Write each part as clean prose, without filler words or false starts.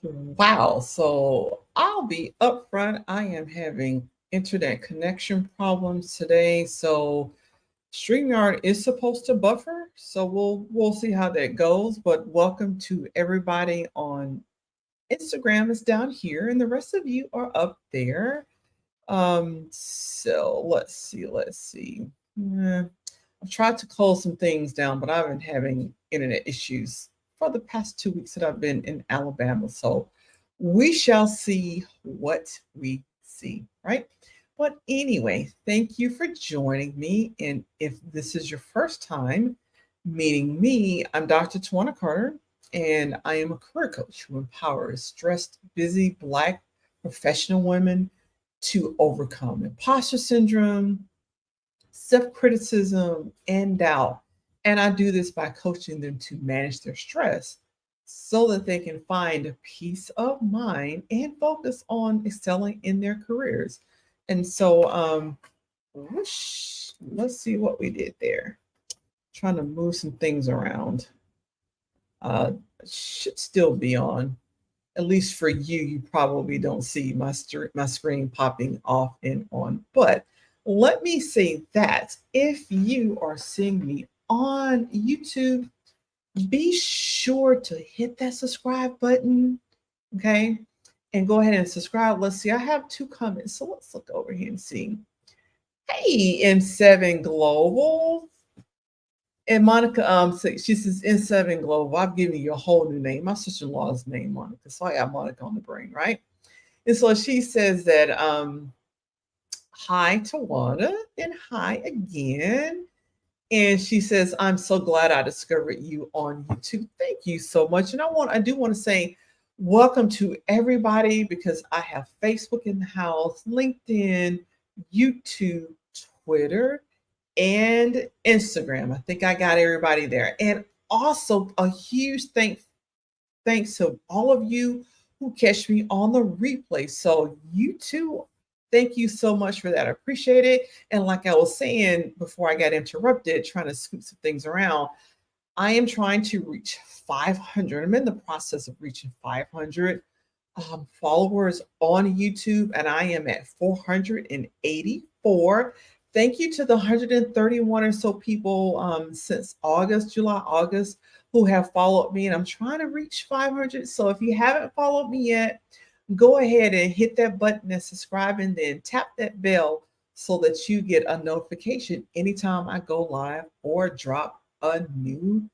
Wow. So I'll be upfront. I am having internet connection problems today. So StreamYard is supposed to buffer. So we'll see how that goes. But welcome to everybody on Instagram is down here, and the rest of you are up there. So let's see. Eh, I've tried to close some things down, but I've been having internet issues for the past 2 weeks that I've been in Alabama. So we shall see what we see, right? But anyway, thank you for joining me. And if this is your first time meeting me, I'm Dr. Twanna Carter, and I am a career coach who empowers stressed, busy Black professional women to overcome imposter syndrome, self criticism, and doubt. And I do this by coaching them to manage their stress so that they can find peace of mind and focus on excelling in their careers. And so, let's see what we did there. Trying to move some things around. Uh, should still be on. At least for you, you probably don't see my screen popping off and on. But let me say that if you are seeing me on YouTube, be sure to hit that subscribe button, okay? And go ahead and subscribe. Let's see, I have two comments. So let's look over here and see. Hey, M7 Global. And Monica, she says N7 Global. I've given you a whole new name. My sister-in-law's name Monica, so I got Monica on the brain, right? And so she says that hi Tawanda and hi again. And she says, I'm so glad I discovered you on YouTube. Thank you so much. And I do want to say welcome to everybody because I have Facebook in the house, LinkedIn, YouTube, Twitter, and Instagram. I think I got everybody there. And also a huge thanks to all of you who catch me on the replay. So you too, thank you so much for that. I appreciate it. And like I was saying before I got interrupted, trying to scoop some things around, I am trying to reach 500. I'm in the process of reaching 500 followers on YouTube, and I am at 484. Thank you to the 131 or so people since July, August, who have followed me, and I'm trying to reach 500. So if you haven't followed me yet, go ahead and hit that button and subscribe, and then tap that bell so that you get a notification anytime I go live or drop a new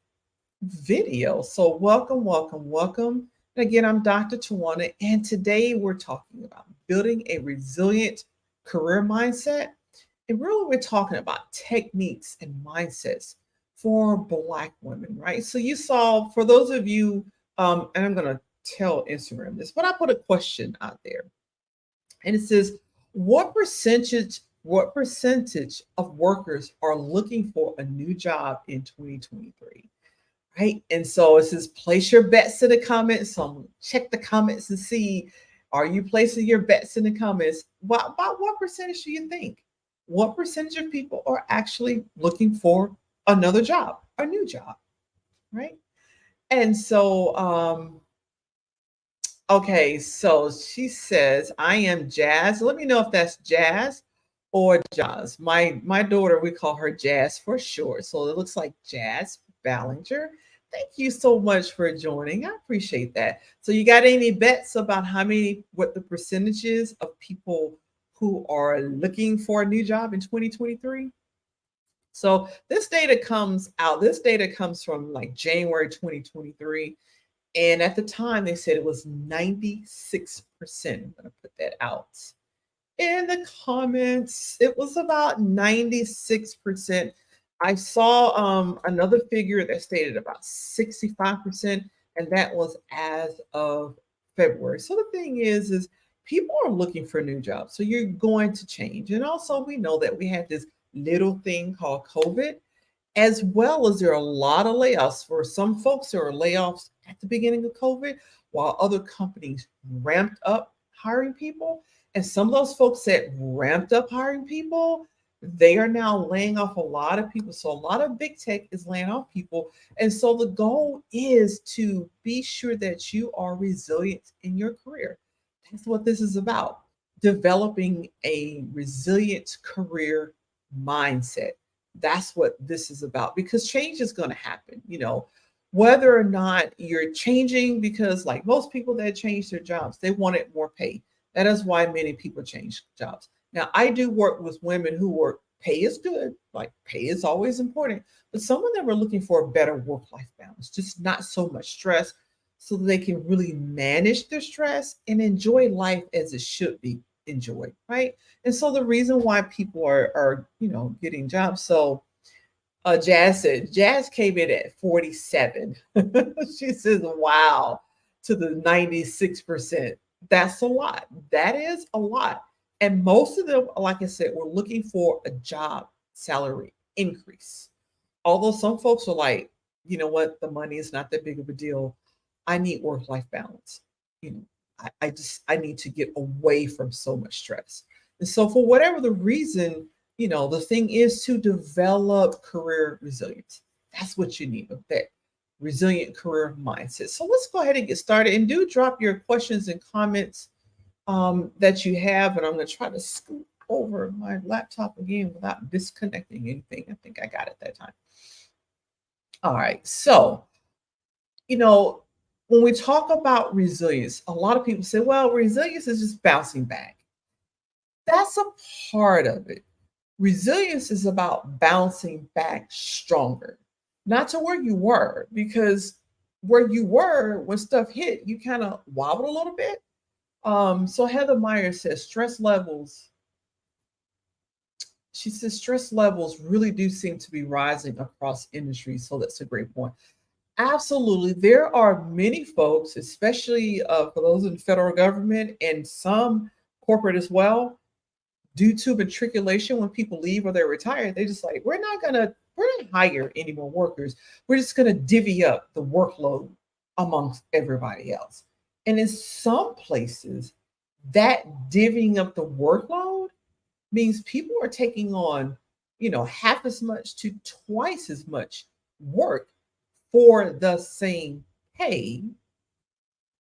video. So welcome, welcome, welcome. And again, I'm Dr. Twanna, and today we're talking about building a resilient career mindset. And really, we're talking about techniques and mindsets for Black women, right? So you saw, for those of you, and I'm going to tell Instagram this, but I put a question out there, and it says, what percentage of workers are looking for a new job in 2023? Right. And so it says place your bets in the comments. So I'm gonna check the comments and see, are you placing your bets in the comments? About what percentage do you think? What percentage of people are actually looking for another job, a new job? Right. And so okay, so she says, I am Jazz. Let me know if that's Jazz or Jazz. My daughter, we call her Jazz for short. So it looks like Jazz Ballinger. Thank you so much for joining. I appreciate that. So you got any bets about what the percentages of people who are looking for a new job in 2023? So this data comes from like January 2023. And at the time, they said it was 96%. I'm going to put that out in the comments. It was about 96%. I saw another figure that stated about 65%, and that was as of February. So the thing is people are looking for new jobs. So you're going to change. And also, we know that we had this little thing called COVID, as well as there are a lot of layoffs. For some folks, there are layoffs at the beginning of COVID, while other companies ramped up hiring people. And some of those folks that ramped up hiring people, They are now laying off a lot of people. So a lot of big tech is laying off people. And so the goal is to be sure that you are resilient in your career. That's what this is about. Developing a resilient career mindset. That's what this is about because change is going to happen. Whether or not you're changing, because like most people that change their jobs, they wanted more pay. That is why many people change jobs. Now, I do work with women who work, pay is good, like pay is always important, but some of them are looking for a better work life balance, just not so much stress, so that they can really manage their stress and enjoy life as it should be enjoyed, right? And so the reason why people are getting jobs. So Jazz came in at 47. She says, wow, to the 96%. That's a lot. That is a lot. And most of them, like I said, were looking for a job salary increase. Although some folks are like, you know what, the money is not that big of a deal. I need work life balance. You know, I need to get away from so much stress. And so, for whatever the reason, the thing is to develop career resilience. That's what you need with that resilient career mindset. So let's go ahead and get started. And do drop your questions and comments that you have. And I'm going to try to scoot over my laptop again without disconnecting anything. I think I got it that time. All right. So, you know, when we talk about resilience, a lot of people say, well, resilience is just bouncing back. That's a part of it. Resilience is about bouncing back stronger, not to where you were, because where you were when stuff hit, you kind of wobbled a little bit. So Heather Meyer says stress levels. She says stress levels really do seem to be rising across industries. So that's a great point. Absolutely. There are many folks, especially for those in the federal government and some corporate as well, due to matriculation, when people leave or they're retired, they just like, we're not hire any more workers. We're just gonna divvy up the workload amongst everybody else. And in some places, that divvying up the workload means people are taking on, half as much to twice as much work for the same pay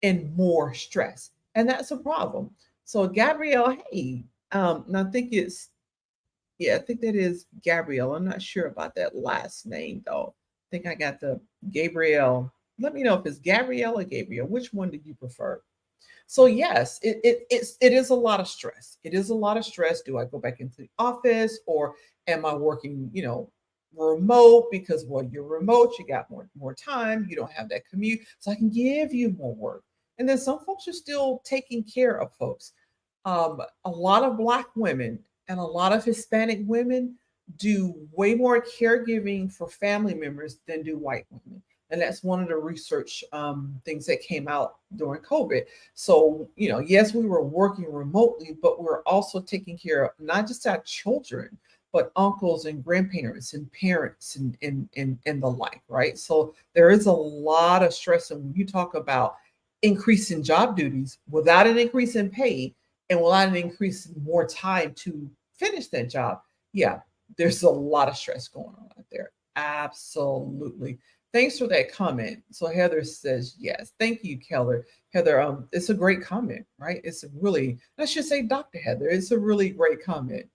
and more stress. And that's a problem. So Gabrielle, hey, and I think I think that is Gabrielle. I'm not sure about that last name though. I think I got the Gabrielle. Let me know if it's Gabrielle or Gabriel. Which one do you prefer? So yes, it is a lot of stress. It is a lot of stress. Do I go back into the office or am I working, remote? Because when you're remote, you got more time. You don't have that commute, so I can give you more work. And then some folks are still taking care of folks. A lot of Black women and a lot of Hispanic women do way more caregiving for family members than do white women. And that's one of the research things that came out during COVID. So, yes, we were working remotely, but we're also taking care of not just our children, but uncles and grandparents and parents and the like, right? So there is a lot of stress. And when you talk about increasing job duties without an increase in pay, and without an increase in more time to finish that job, yeah, there's a lot of stress going on out there. Absolutely. Thanks for that comment. So Heather says yes. Thank you, Keller. Heather, it's a great comment, right? It's a really, I should say Dr. Heather, it's a really great comment.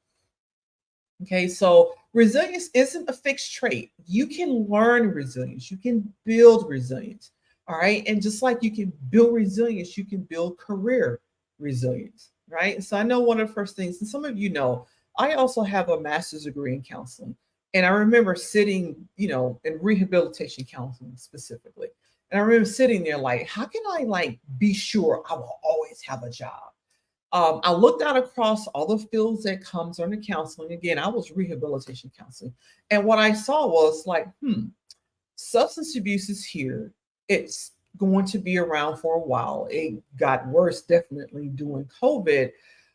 Okay, so resilience isn't a fixed trait. You can learn resilience, you can build resilience. All right. And just like you can build resilience, you can build career resilience, right? So I know one of the first things, and some of you know, I also have a master's degree in counseling. And I remember sitting, in rehabilitation counseling specifically. And I remember sitting there like, how can I like be sure I will always have a job? I looked out across all the fields that comes under counseling. Again, I was rehabilitation counseling. And what I saw was like, substance abuse is here. It's going to be around for a while. It got worse definitely during COVID,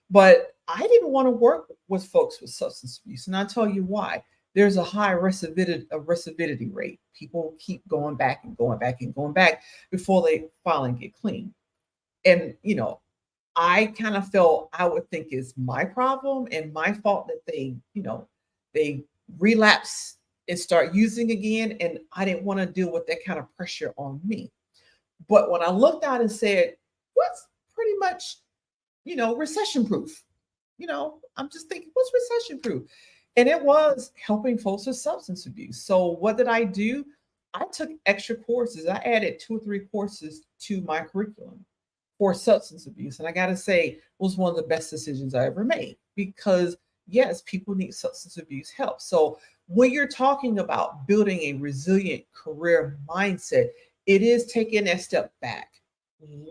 but I didn't want to work with folks with substance abuse. And I'll tell you why. There's a high recidivity rate. People keep going back and going back and going back before they finally get clean. And, I kind of felt I would think it's my problem and my fault that they, They relapse and start using again. And I didn't want to deal with that kind of pressure on me. But when I looked out and said, what's pretty much, recession proof? I'm just thinking, what's recession proof? And it was helping folks with substance abuse. So what did I do? I took extra courses. I added 2 or 3 courses to my curriculum for substance abuse. And I got to say, it was one of the best decisions I ever made because, yes, people need substance abuse help. So when you're talking about building a resilient career mindset, it is taking that step back,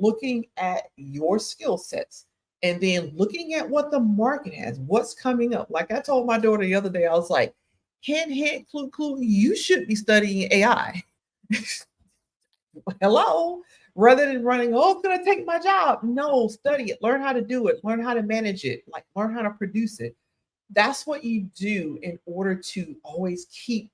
looking at your skill sets, and then looking at what the market has, what's coming up. Like I told my daughter the other day, I was like, hint, hint, clue, clue, you should be studying AI. Hello, rather than running, oh, it's going to take my job. No, study it, learn how to do it, learn how to manage it, like learn how to produce it. That's what you do in order to always keep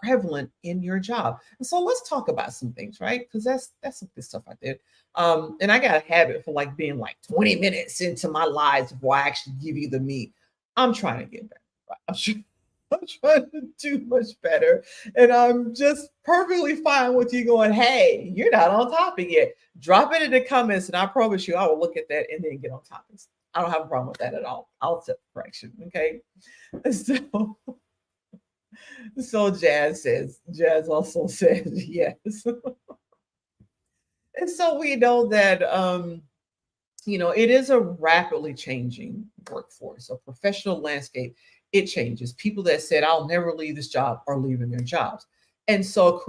prevalent in your job. And so let's talk about some things, right? Because that's some good stuff I did. And I got a habit for like being like 20 minutes into my lives before I actually give you the meat. I'm trying to get better. Right? I'm trying to do much better. And I'm just perfectly fine with you going, hey, you're not on topic yet. Drop it in the comments, and I promise you I will look at that and then get on topics. I don't have a problem with that at all. I'll accept correction. Okay. So Jazz also says yes. And so we know that it is a rapidly changing workforce, a professional landscape. It changes. People that said, I'll never leave this job are leaving their jobs. And so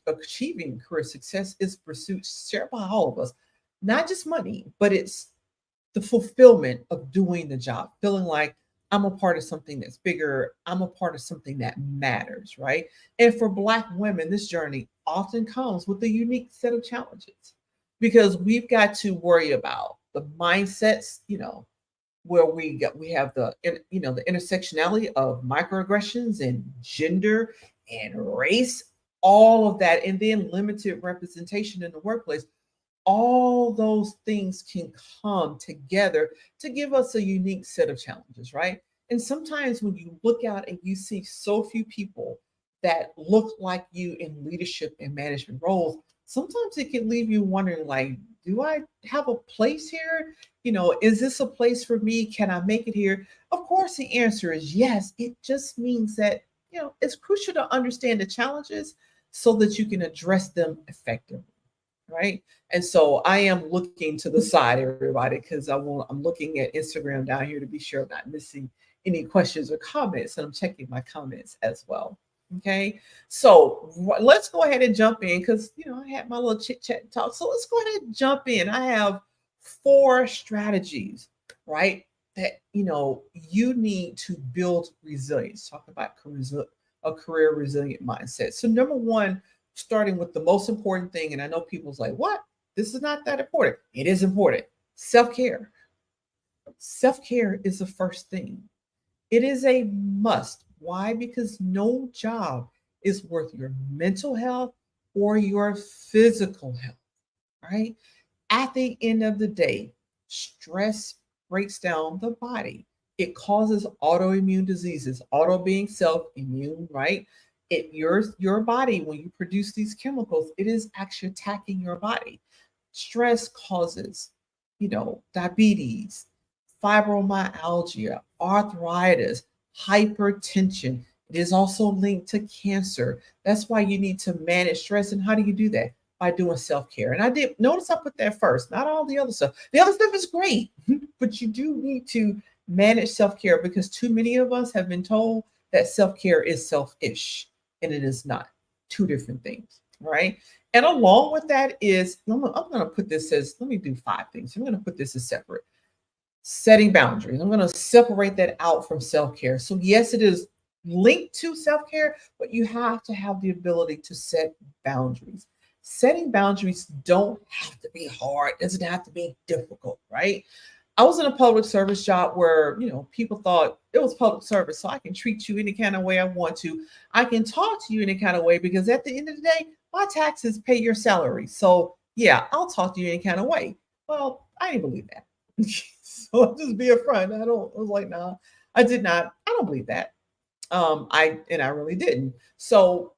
achieving career success is a pursuit shared by all of us, not just money, but it's the fulfillment of doing the job, feeling like I'm a part of something that's bigger. I'm a part of something that matters, right? And for Black women, this journey often comes with a unique set of challenges because we've got to worry about the mindsets, where we have the intersectionality of microaggressions and gender and race, all of that, and then limited representation in the workplace. All those things can come together to give us a unique set of challenges, right? And sometimes when you look out and you see so few people that look like you in leadership and management roles, sometimes it can leave you wondering, like, do I have a place here? Is this a place for me? Can I make it here? Of course, the answer is yes. It just means that, it's crucial to understand the challenges so that you can address them effectively, right? And so I am looking to the side, everybody, because I'm looking at Instagram down here to be sure I'm not missing any questions or comments, and I'm checking my comments as well. Okay, so let's go ahead and jump in because I had my little chit chat talk. So let's go ahead and jump in. I have 4 strategies, right? That you need to build resilience. Talk about a career resilient mindset. So number one, starting with the most important thing, and I know people's like, what? This is not that important. It is important. Self-care. Self-care is the first thing. It is a must. Why? Because no job is worth your mental health or your physical health, right? At the end of the day, stress breaks down the body. It causes autoimmune diseases, auto being self-immune, right? Your body, when you produce these chemicals, it is actually attacking your body. Stress causes, diabetes, fibromyalgia, arthritis, hypertension. It is also linked to cancer. That's why you need to manage stress. And how do you do that? By doing self-care. And I did notice I put that first, not all the other stuff. The other stuff is great, but you do need to manage self-care because too many of us have been told that self-care is selfish, and it is not. 2 different things, right? And along with that is, I'm going to put this as, let me do 5 things. I'm going to put this as separate. Setting boundaries. I'm going to separate that out from self-care. So yes, it is linked to self-care, but you have to have the ability to set boundaries. Setting boundaries don't have to be hard, doesn't have to be difficult, right? I was in a public service job where, people thought it was public service, so I can treat you any kind of way I want to. I can talk to you any kind of way because at the end of the day, my taxes pay your salary. So yeah, I'll talk to you any kind of way. Well, I didn't believe that. So I'll just be upfront. I was like, nah, I did not. I don't believe that. I really didn't. So,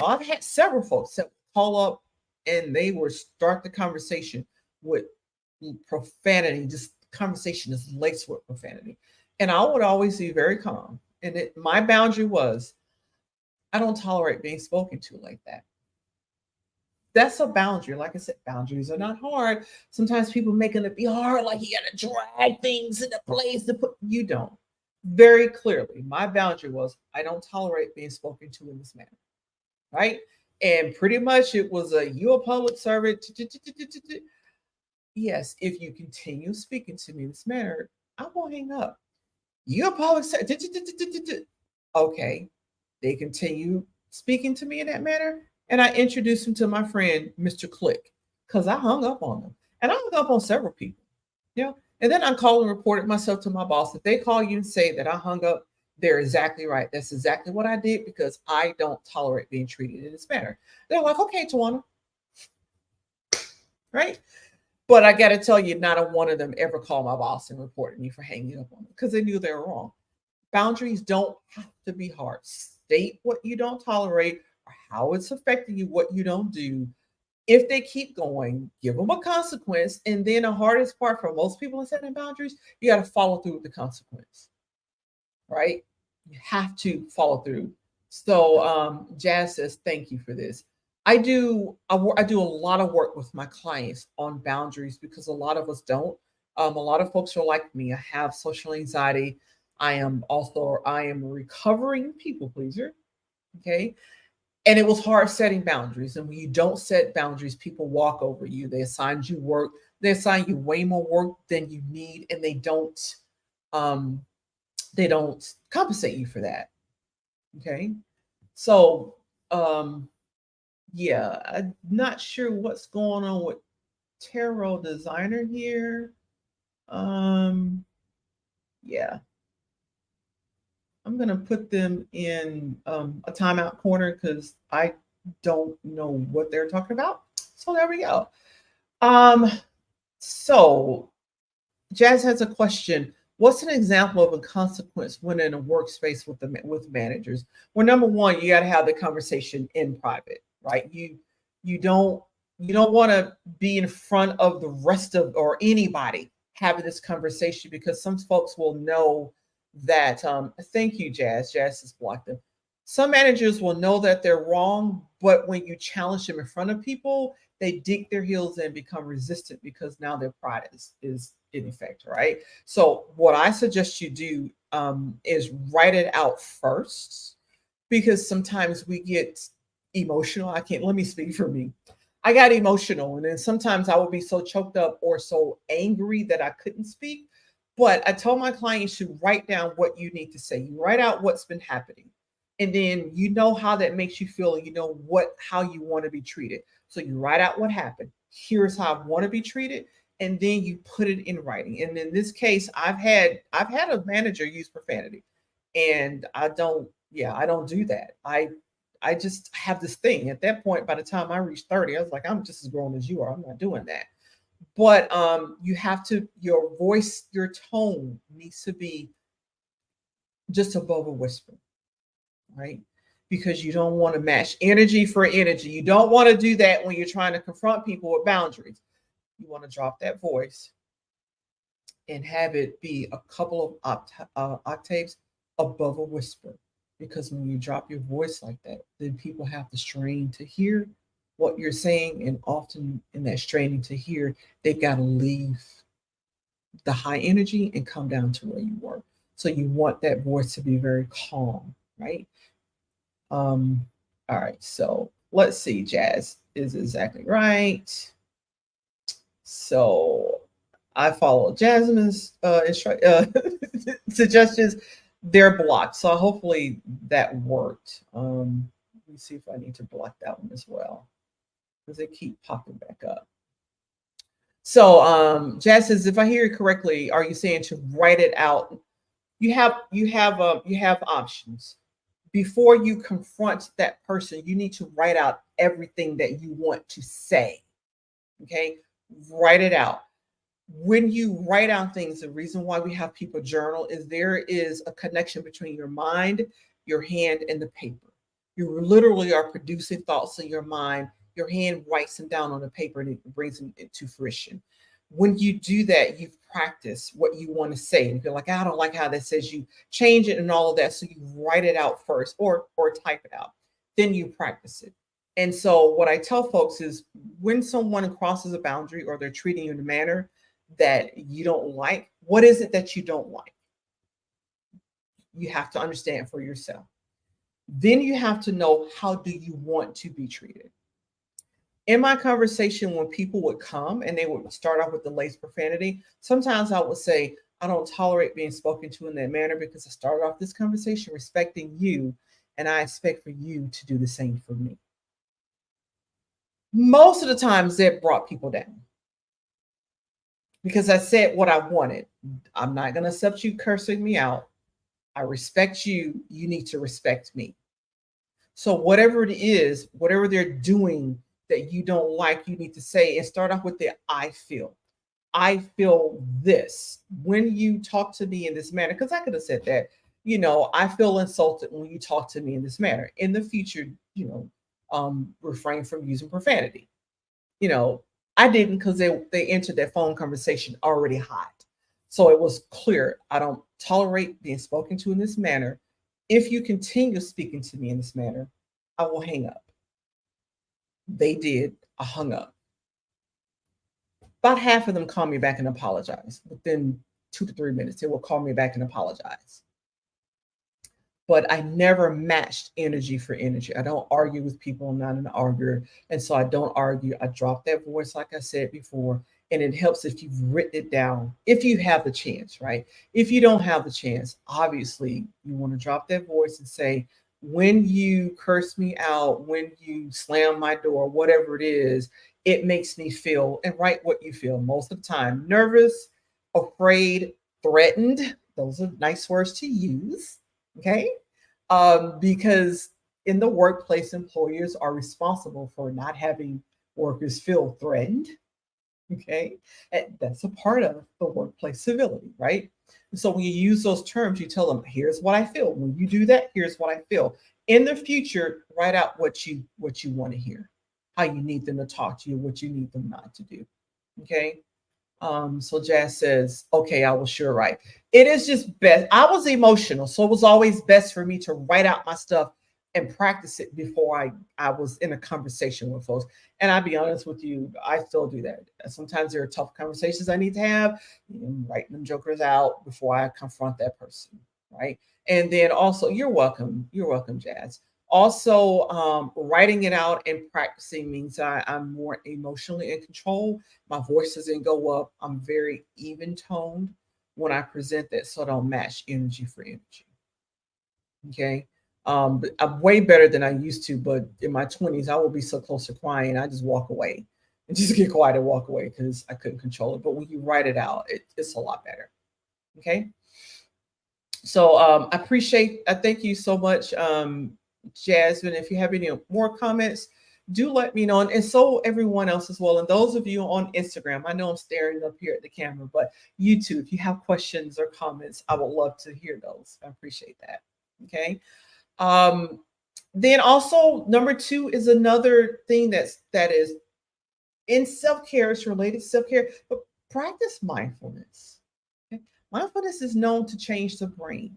I've had several folks that call up and they would start the conversation with profanity. Just conversation is laced with profanity. And I would always be very calm. And my boundary was I don't tolerate being spoken to like that. That's a boundary. Like I said, boundaries are not hard. Sometimes people making it be hard, like you gotta drag things into place to put you don't. Very clearly, my boundary was I don't tolerate being spoken to in this manner. Right. And pretty much it was a you a public servant. Yes, if you continue speaking to me in this manner, I won't hang up. You a public servant. Okay. They continue speaking to me in that manner. And I introduced him to my friend, Mr. Click, because I hung up on them. And I hung up on several people. And then I called and reported myself to my boss. If they call you and say that I hung up, they're exactly right. That's exactly what I did because I don't tolerate being treated in this manner. They're like, okay, Twanna, right? But I got to tell you, not a one of them ever called my boss and reported me for hanging up on them because they knew they were wrong. Boundaries don't have to be hard. State what you don't tolerate or how it's affecting you, what you don't do. If they keep going, give them a consequence. And then the hardest part for most people in setting boundaries, you got to follow through with the consequence, right? You have to follow through. So Jazz says, thank you for this. I do a lot of work with my clients on boundaries because a lot of us don't. A lot of folks are like me. I have social anxiety. I am a recovering people pleaser. Okay. And it was hard setting boundaries. And when you don't set boundaries, people walk over you. They assign you work. They assign you way more work than you need, and um, they don't compensate you for that. Okay. So yeah, I'm not sure what's going on with tarot designer here. Um, yeah, I'm gonna put them in a timeout corner because I don't know what they're talking about. So there we go. Um, so Jazz has a question. What's an example of a consequence when in a workspace with managers? Well, number one, you got to have the conversation in private, right? You don't you don't want to be in front of the rest of or anybody having this conversation because some folks will know that. Thank you, Jazz. Jazz has blocked them. Some managers will know that they're wrong, but when you challenge them in front of people, they dig their heels in, become resistant because now their pride is in effect, right? So what I suggest you do is write it out first because sometimes we get emotional. I can't, let me speak for me. I got emotional, and then sometimes I would be so choked up or so angry that I couldn't speak. But I told my clients to write down what you need to say. You write out what's been happening, and then you know how that makes you feel. You know how you want to be treated. So you write out what happened. Here's how I want to be treated, and then you put it in writing. And in this case, I've had a manager use profanity, and I don't do that. I just have this thing. At that point, by the time I reached 30, I was like, I'm just as grown as you are. I'm not doing that. But you have to, your voice, your tone needs to be just above a whisper, right? Because you don't want to match energy for energy. You don't want to do that when you're trying to confront people with boundaries. You want to drop that voice and have it be a couple of octaves above a whisper. Because when you drop your voice like that, then people have to strain to hear what you're saying. And often in that straining to hear, they've got to leave the high energy and come down to where you were. So you want that voice to be very calm, right? All right, so let's see. Jazz is exactly right. So I follow Jasmine's suggestions. They're blocked, so hopefully that worked. Let me see if I need to block that one as well because they keep popping back up. So Jazz says, if I hear you correctly, are you saying to write it out? You have options before you confront that person. You need to write out everything that you want to say. Okay, write it out. When you write out things, the reason why we have people journal is there is a connection between your mind your hand and the paper. You literally are producing thoughts in your mind. Your hand writes them down on the paper and it brings them into fruition. When you do that, you've practiced what you want to say. And you're like, I don't like how that says, you change it and all of that. So you write it out first or type it out. Then you practice it. And so what I tell folks is when someone crosses a boundary or they're treating you in a manner that you don't like, what is it that you don't like? You have to understand for yourself. Then you have to know, how do you want to be treated? In my conversation, when people would come and they would start off with the laced profanity, sometimes I would say, I don't tolerate being spoken to in that manner because I started off this conversation respecting you, and I expect for you to do the same for me. Most of the times that brought people down because I said what I wanted. I'm not going to accept you cursing me out. I respect you. You need to respect me. So whatever it is, whatever they're doing that you don't like, you need to say and start off with the I feel. I feel this when you talk to me in this manner, because I could have said that, I feel insulted when you talk to me in this manner. In the future, refrain from using profanity. I didn't, because they entered that phone conversation already hot. So it was clear, I don't tolerate being spoken to in this manner. If you continue speaking to me in this manner, I will hang up. They did. I hung up. About half of them called me back and apologized. Within 2 to 3 minutes, they will call me back and apologize. But I never matched energy for energy. I don't argue with people. I'm not an arguer. And so I don't argue. I drop that voice, like I said before. And it helps if you've written it down, if you have the chance, right? If you don't have the chance, obviously you want to drop that voice and say, when you curse me out, when you slam my door, whatever it is, it makes me feel, and write what you feel. Most of the time, nervous, afraid, threatened. Those are nice words to use. Okay. Because in the workplace, employers are responsible for not having workers feel threatened. Okay. And that's a part of the workplace civility, right? And so when you use those terms, you tell them, here's what I feel. When you do that, here's what I feel. In the future, write out what you want to hear, how you need them to talk to you, what you need them not to do. Okay. So Jazz says, okay, I will sure write. It is just best. I was emotional, so it was always best for me to write out my stuff and practice it before I was in a conversation with folks. And I'll be honest with you, I still do that. Sometimes there are tough conversations I need to have, writing them jokers out before I confront that person, right? And then also, you're welcome, Jazz. Also, writing it out and practicing means I'm more emotionally in control. My voice doesn't go up. I'm very even toned when I present that, so I don't match energy for energy. Okay. But I'm way better than I used to, but in my 20s, I would be so close to crying, I just walk away and just get quiet and walk away because I couldn't control it. But when you write it out, it's a lot better. Okay. So I thank you so much, Jasmine. If you have any more comments, do let me know. And so everyone else as well. And those of you on Instagram, I know I'm staring up here at the camera, but you too, if you have questions or comments, I would love to hear those. I appreciate that. Okay. Then also number 2 is another thing that is in self-care. It's related to self-care, but practice mindfulness. Okay? Mindfulness is known to change the brain.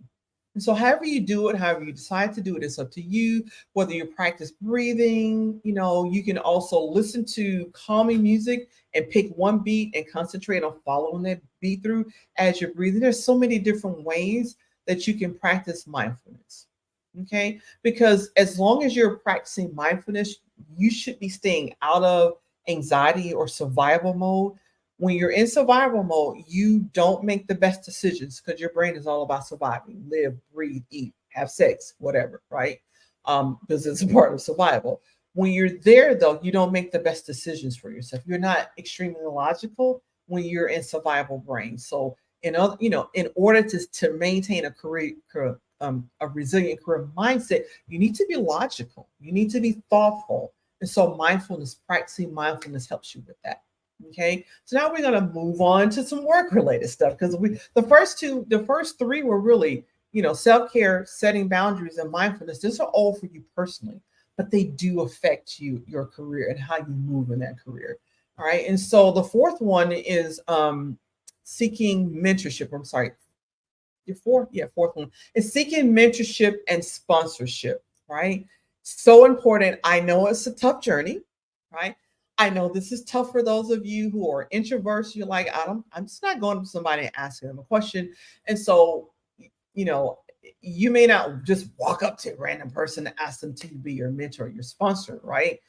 And so however you do it, however you decide to do it, it's up to you. Whether you practice breathing, you can also listen to calming music and pick one beat and concentrate on following that beat through as you're breathing. There's so many different ways that you can practice mindfulness. Okay, because as long as you're practicing mindfulness, you should be staying out of anxiety or survival mode. When you're in survival mode, you don't make the best decisions because your brain is all about surviving, live, breathe, eat, have sex, whatever, right? Because it's a part of survival. When you're there, though, you don't make the best decisions for yourself. You're not extremely logical when you're in survival brain. So, in order to maintain a resilient career mindset, you need to be logical. You need to be thoughtful. And so practicing mindfulness helps you with that. Okay. So now we're going to move on to some work related stuff because the first 3 were really Self-care, setting boundaries, and mindfulness, these are all for you personally, but they do affect your career and how you move in that career. All right. And so the fourth one is seeking mentorship. I'm sorry, fourth one is seeking mentorship and sponsorship, right? So important. I know it's a tough journey, right? I know this is tough for those of you who are introverts. You're like, I'm just not going to somebody and asking them a question. And so, you know, you may not just walk up to a random person and ask them to be your mentor, your sponsor, right?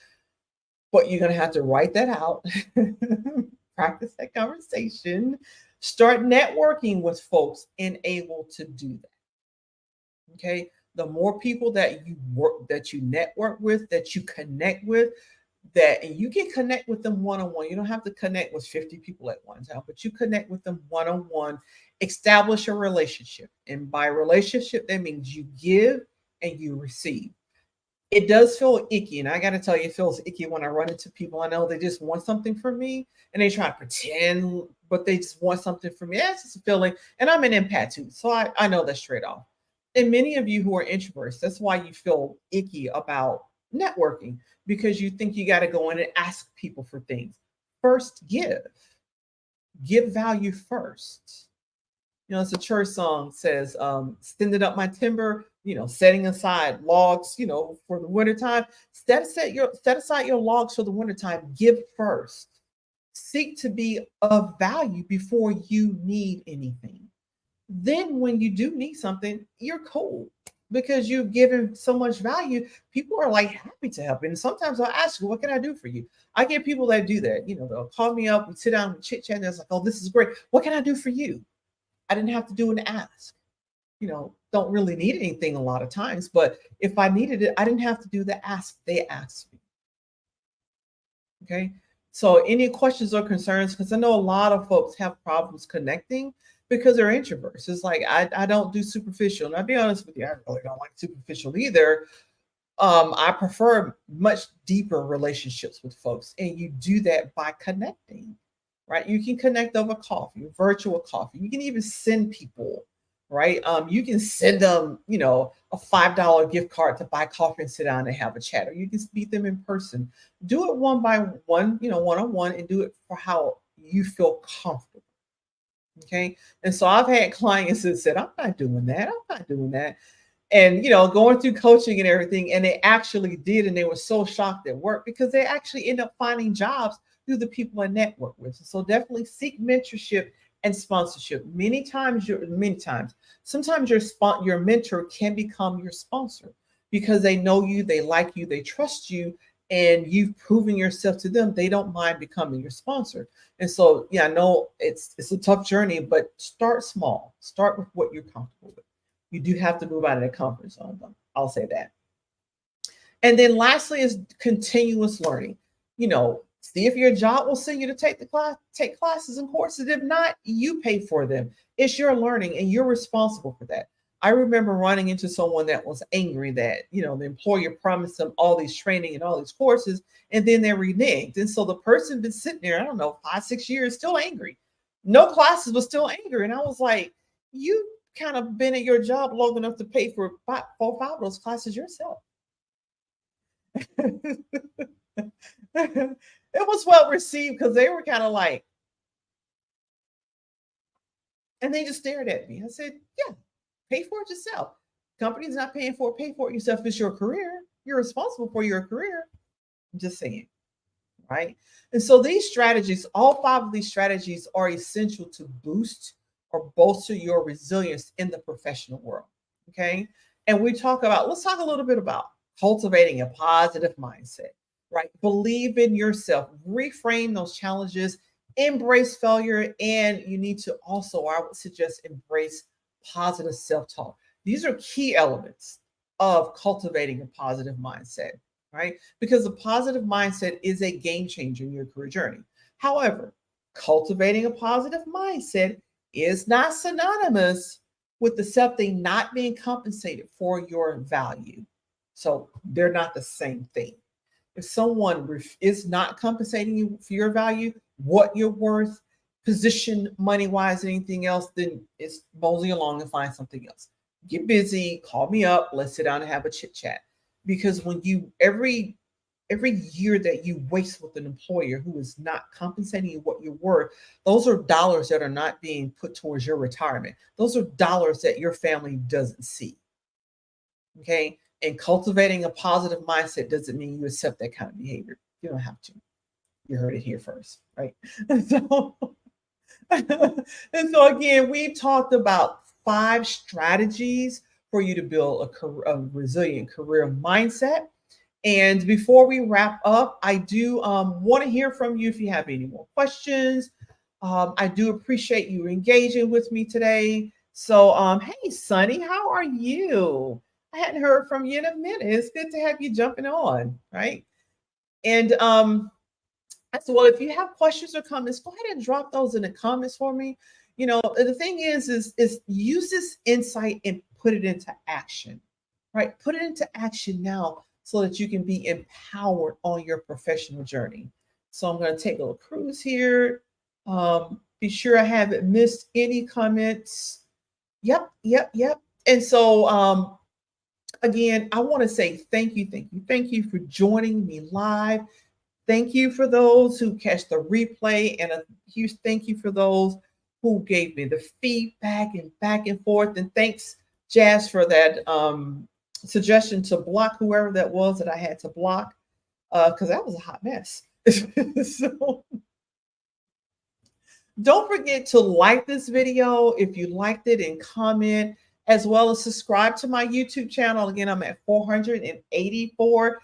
But you're going to have to write that out, practice that conversation, start networking with folks and able to do that. Okay. The more people that you network with, that you connect with, that and you can connect with them one-on-one. You don't have to connect with 50 people at one time, but you connect with them one-on-one, establish a relationship. And by relationship, that means you give and you receive. It does feel icky, and I got to tell you, it feels icky when I run into people. I know they just want something from me, and they try to pretend, but they just want something from me. That's just a feeling, and I'm an empath too, so I know that straight off. And many of you who are introverts, that's why you feel icky about networking, because you think you got to go in and ask people for things. First, give value first. It's a church song says, "Sending up my timber, setting aside logs, for the wintertime." Set aside your logs for the wintertime. Give first. Seek to be of value before you need anything. Then when you do need something, you're cool because you've given so much value. People are like happy to help. And sometimes I'll ask you, what can I do for you? I get people that do that. They'll call me up, we sit down, we chit chat, and it's like, oh, this is great. What can I do for you? I didn't have to do an ask. Don't really need anything a lot of times, but if I needed it, I didn't have to do the ask. They asked me. Okay. So any questions or concerns? Because I know a lot of folks have problems connecting because they're introverts. It's like, I don't do superficial. And I'll be honest with you, I really don't like superficial either. I prefer much deeper relationships with folks. And you do that by connecting, right? You can connect over coffee, virtual coffee. You can even send people, right? You can send them, a $5 gift card to buy coffee and sit down and have a chat, or you can meet them in person. Do it one by one, one-on-one, and do it for how you feel comfortable. Okay. And so I've had clients that said, I'm not doing that. I'm not doing that. And, going through coaching and everything. And they actually did. And they were so shocked at work because they actually end up finding jobs through the people I network with. So definitely seek mentorship and sponsorship. Sometimes your mentor can become your sponsor because they know you, they like you, they trust you, and you've proven yourself to them. They don't mind becoming your sponsor. And so, yeah, I know it's a tough journey, but start small. Start with what you're comfortable with. You do have to move out of the comfort zone, though. I'll say that. And then lastly is continuous learning. See if your job will send you to take classes and courses. If not, you pay for them. It's your learning and you're responsible for that. I remember running into someone that was angry that, the employer promised them all these training and all these courses, and then they reneged. And so the person been sitting there, I don't know, 5-6 years, still angry. No classes, but still angry. And I was like, you kind of been at your job long enough to pay for 4 or 5 of those classes yourself. It was well received because they were kind of like, and they just stared at me. I said, yeah, pay for it yourself. Company's not paying for it, pay for it yourself. It's your career. You're responsible for your career. I'm just saying, right? And so these strategies, all 5 of these strategies are essential to boost or bolster your resilience in the professional world. Okay. And let's talk a little bit about cultivating a positive mindset, right? Believe in yourself, reframe those challenges, embrace failure, and you need to also, I would suggest, embrace positive self-talk. These are key elements of cultivating a positive mindset, right? Because a positive mindset is a game changer in your career journey. However, cultivating a positive mindset is not synonymous with the something not being compensated for your value. So they're not the same thing. If someone is not compensating you for your value, what you're worth, position, money wise, anything else, then it's mosey along and find something else. get busy, call me up, let's sit down and have a chit chat. Because when you every year that you waste with an employer who is not compensating you what you're worth, those are dollars that are not being put towards your retirement. Those are dollars that your family doesn't see. Okay. And cultivating a positive mindset doesn't mean you accept that kind of behavior. You don't have to. You heard it here first, right? So, and so again, we talked about 5 strategies for you to build a resilient career mindset. And before we wrap up, I do want to hear from you if you have any more questions. I do appreciate you engaging with me today. So, hey, Sunny, how are you? I hadn't heard from you in a minute. It's good to have you jumping on, right? And as well, if you have questions or comments, go ahead and drop those in the comments for me. The thing is use this insight and put it into action, right? Put it into action now so that you can be empowered on your professional journey. So I'm going to take a little cruise here. Be sure I haven't missed any comments. Yep, yep, yep. And so again, I want to say thank you, thank you, thank you for joining me live. Thank you for those who catch the replay, and a huge thank you for those who gave me the feedback and back and forth. And thanks, Jazz, for that suggestion to block whoever that was that I had to block, because that was a hot mess. So don't forget to like this video if you liked it, and comment, as well as subscribe to my YouTube channel. Again, I'm at 484.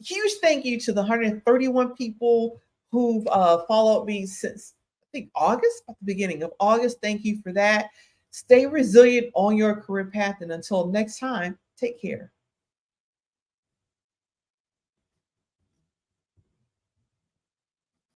Huge thank you to the 131 people who've followed me since, I think, August, at the beginning of August. Thank you for that. Stay resilient on your career path. And until next time, take care.